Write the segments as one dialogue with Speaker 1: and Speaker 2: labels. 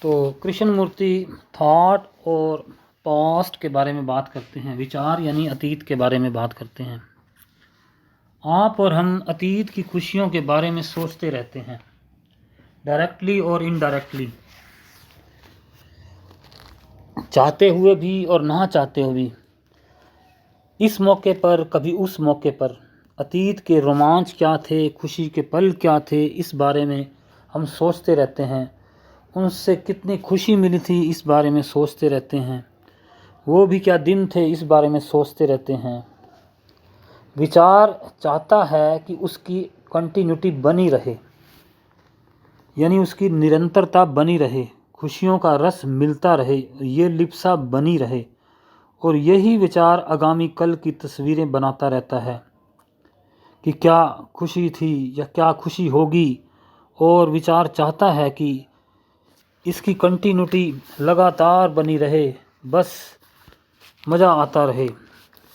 Speaker 1: तो कृष्णमूर्ति थॉट और पास्ट के बारे में बात करते हैं, विचार यानी अतीत के बारे में बात करते हैं। आप और हम अतीत की खुशियों के बारे में सोचते रहते हैं, डायरेक्टली और इनडायरेक्टली, चाहते हुए भी और ना चाहते हुए भी। इस मौके पर कभी उस मौके पर अतीत के रोमांच क्या थे, खुशी के पल क्या थे, इस बारे में हम सोचते रहते हैं। उनसे कितनी खुशी मिली थी इस बारे में सोचते रहते हैं। वो भी क्या दिन थे इस बारे में सोचते रहते हैं। विचार चाहता है कि उसकी कंटिन्यूटी बनी रहे, यानी उसकी निरंतरता बनी रहे, खुशियों का रस मिलता रहे, ये लिप्सा बनी रहे। और यही विचार आगामी कल की तस्वीरें बनाता रहता है कि क्या खुशी थी या क्या खुशी होगी। और विचार चाहता है कि इसकी कंटिन्यूटी लगातार बनी रहे, बस मज़ा आता रहे,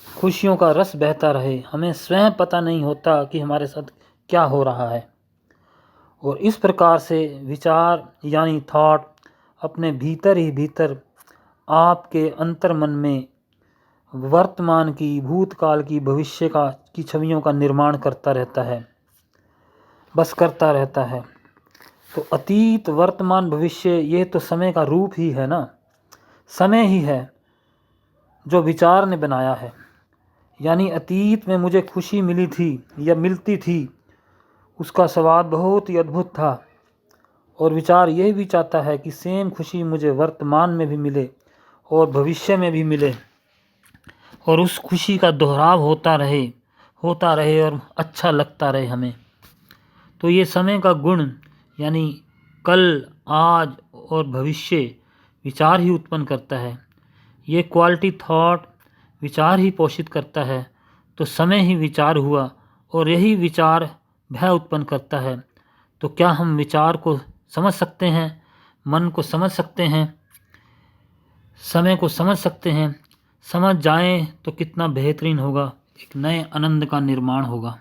Speaker 1: खुशियों का रस बहता रहे, हमें स्वयं पता नहीं होता कि हमारे साथ क्या हो रहा है। और इस प्रकार से विचार यानी थॉट अपने भीतर ही भीतर आपके अंतर्मन में वर्तमान की, भूतकाल की, भविष्य की छवियों का निर्माण करता रहता है, बस करता रहता है। तो अतीत, वर्तमान, भविष्य, ये तो समय का रूप ही है ना। समय ही है जो विचार ने बनाया है। यानी अतीत में मुझे खुशी मिली थी या मिलती थी, उसका स्वाद बहुत ही अद्भुत था। और विचार यही भी चाहता है कि सेम खुशी मुझे वर्तमान में भी मिले और भविष्य में भी मिले, और उस खुशी का दोहराव होता रहे और अच्छा लगता रहे हमें। तो ये समय का गुण यानी कल, आज और भविष्य विचार ही उत्पन्न करता है। ये क्वालिटी थॉट विचार ही पोषित करता है। तो समय ही विचार हुआ और यही विचार भय उत्पन्न करता है। तो क्या हम विचार को समझ सकते हैं, मन को समझ सकते हैं, समय को समझ सकते हैं? समझ जाएं तो कितना बेहतरीन होगा, एक नए आनंद का निर्माण होगा।